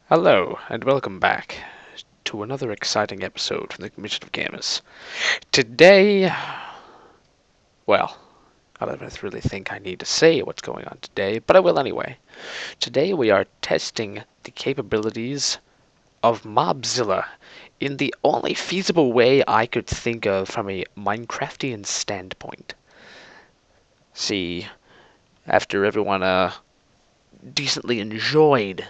Hello, and welcome back to another exciting episode from the Commission of Gamers. Today, well, I don't really think I need to say what's going on today, but I will anyway. Today we are testing the capabilities of Mobzilla in the only feasible way I could think of from a Minecraftian standpoint. See, after everyone decently enjoyed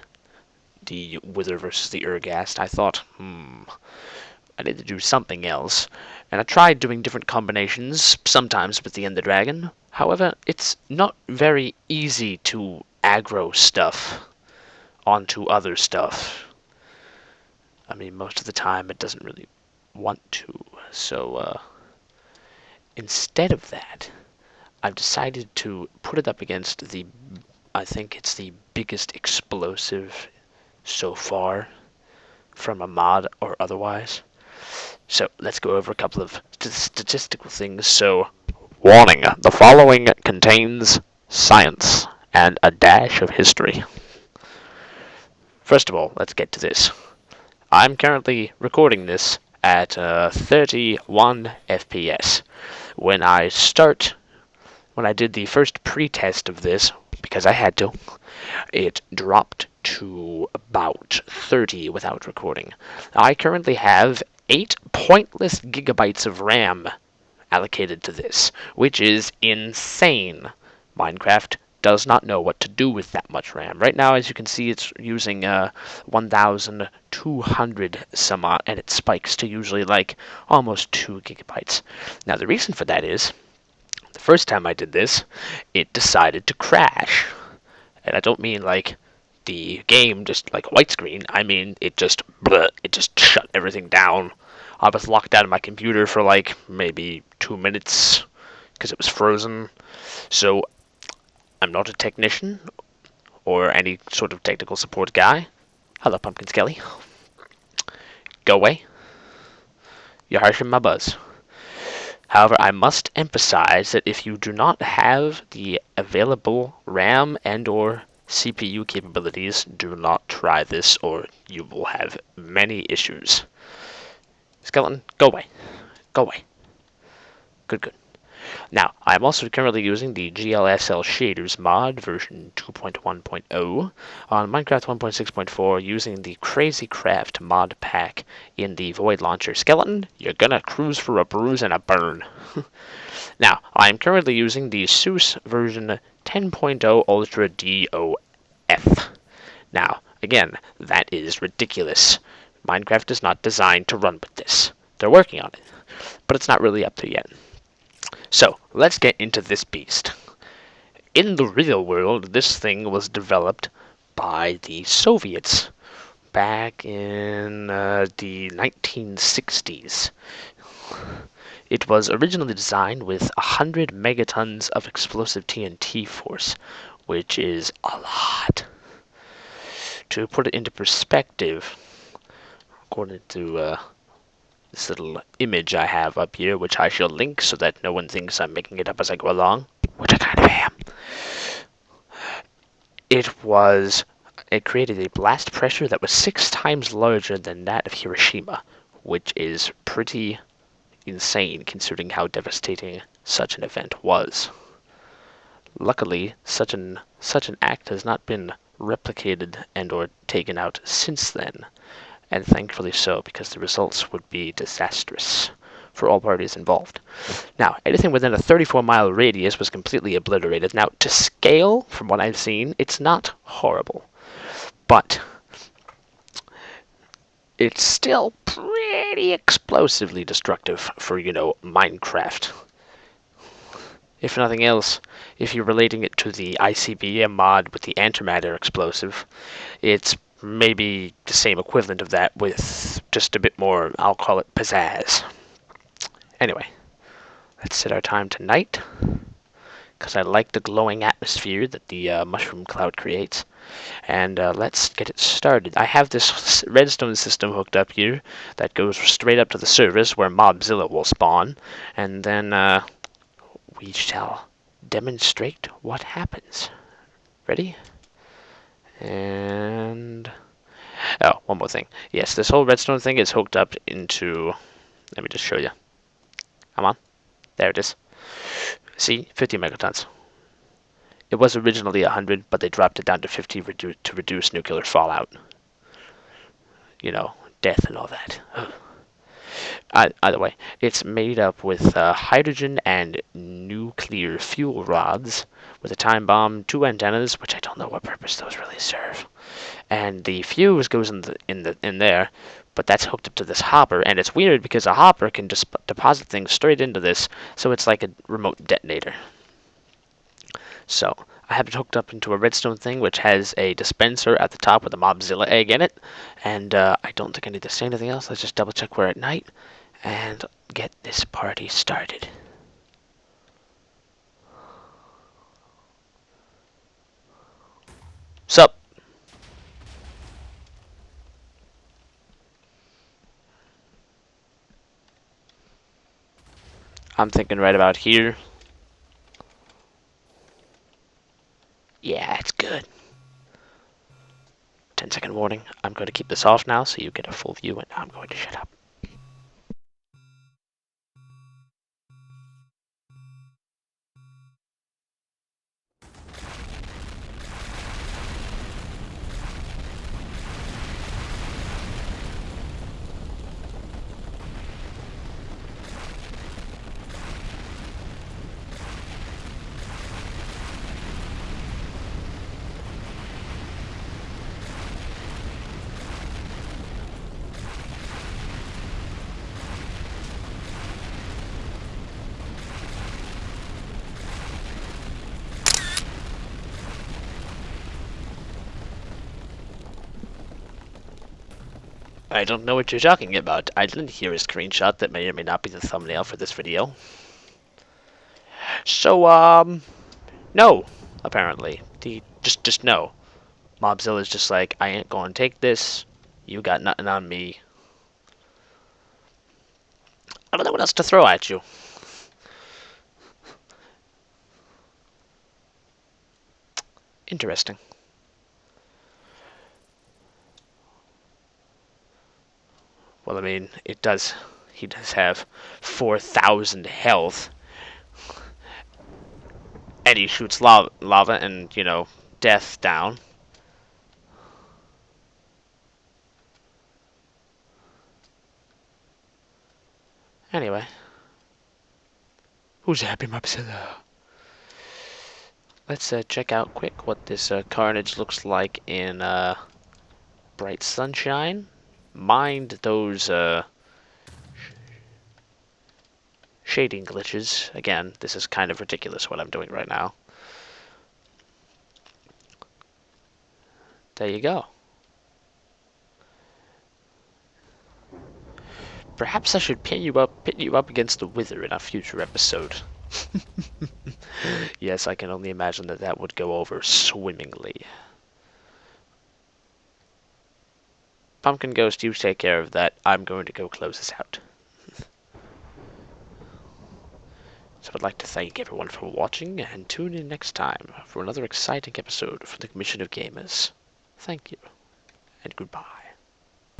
the Wither versus the Urghast, I thought, I need to do something else. And I tried doing different combinations, sometimes with the Ender Dragon. However, it's not very easy to aggro stuff onto other stuff. I mean, most of the time it doesn't really want to. So, instead of that, I've decided to put it up against I think it's the biggest explosive so far from a mod or otherwise. So let's go over a couple of statistical things. So, warning, the following contains science and a dash of history. First of all, let's get to this. I'm currently recording this at 31 FPS. When I did the first pre-test of this, because I had to, it dropped to about 30 without recording. I currently have 8 pointless gigabytes of RAM allocated to this, which is insane. Minecraft does not know what to do with that much RAM. Right now, as you can see, it's using 1,200 some odd, and it spikes to usually like almost 2 gigabytes. Now, the reason for that is, the first time I did this, it decided to crash. And I don't mean like the game just like white screen. I mean it just shut everything down. I was locked out of my computer for like maybe 2 minutes because it was frozen. So I'm not a technician or any sort of technical support guy. Hello, Pumpkin Skelly. Go away. You're harshing my buzz. However, I must emphasize that if you do not have the available RAM and/or CPU capabilities, do not try this or you will have many issues. Skeleton, go away. Go away. Good, good. Now, I'm also currently using the GLSL Shaders mod version 2.1.0 on Minecraft 1.6.4 using the Crazy Craft mod pack in the Void Launcher. Skeleton, you're gonna cruise for a bruise and a burn. Now, I'm currently using the SUSE version 10.0 Ultra DOF. Now, again, that is ridiculous. Minecraft is not designed to run with this. They're working on it, but it's not really up to yet. So, let's get into this beast. In the real world, this thing was developed by the Soviets back in the 1960s. It was originally designed with 100 megatons of explosive TNT force, which is a lot. To put it into perspective, according to this little image I have up here, which I shall link so that no one thinks I'm making it up as I go along, which I kind of am. It created a blast pressure that was 6 times larger than that of Hiroshima, which is pretty insane considering how devastating such an event was. Luckily, such an act has not been replicated and or taken out since then, and thankfully so, because the results would be disastrous for all parties involved. Now, anything within a 34-mile radius was completely obliterated. Now, to scale, from what I've seen, it's not horrible, but it's still pretty explosively destructive for, Minecraft. If nothing else, if you're relating it to the ICBM mod with the antimatter explosive, it's maybe the same equivalent of that with just a bit more, I'll call it pizzazz. Anyway, let's set our time to night, because I like the glowing atmosphere that the mushroom cloud creates. And let's get it started. I have this redstone system hooked up here that goes straight up to the surface where Mobzilla will spawn, and then we shall demonstrate what happens. Ready? And one more thing. Yes, this whole redstone thing is hooked up into. Let me just show you. Come on. There it is. See, 50 megatons. It was originally 100, but they dropped it down to 50 to reduce nuclear fallout. You know, death and all that. Either way, it's made up with hydrogen and nuclear fuel rods, with a time bomb, 2 antennas, which I don't know what purpose those really serve, and the fuse goes in there, but that's hooked up to this hopper, and it's weird because a hopper can just deposit things straight into this, so it's like a remote detonator. So I have it hooked up into a redstone thing, which has a dispenser at the top with a Mobzilla egg in it, and I don't think I need to say anything else. Let's just double check we're at night and get this party started. Sup? I'm thinking right about here. Yeah, it's good. 10-second warning. I'm going to keep this off now so you get a full view, and I'm going to shut up. I don't know what you're talking about. I didn't hear a screenshot that may or may not be the thumbnail for this video. So, no, apparently. Just no. Mobzilla's just like, I ain't gonna take this. You got nothing on me. I don't know what else to throw at you. Interesting. Well, I mean, it does. He does have 4,000 health, and he shoots lava and death down. Anyway, who's happy, Mobzilla? Let's check out quick what this carnage looks like in bright sunshine. Mind those shading glitches. Again, this is kind of ridiculous what I'm doing right now. There you go. Perhaps I should pit you up against the Wither in a future episode. Yes, I can only imagine that that would go over swimmingly. Pumpkin Ghost, you take care of that. I'm going to go close this out. So I'd like to thank everyone for watching, and tune in next time for another exciting episode from the Commission of Gamers. Thank you, and goodbye.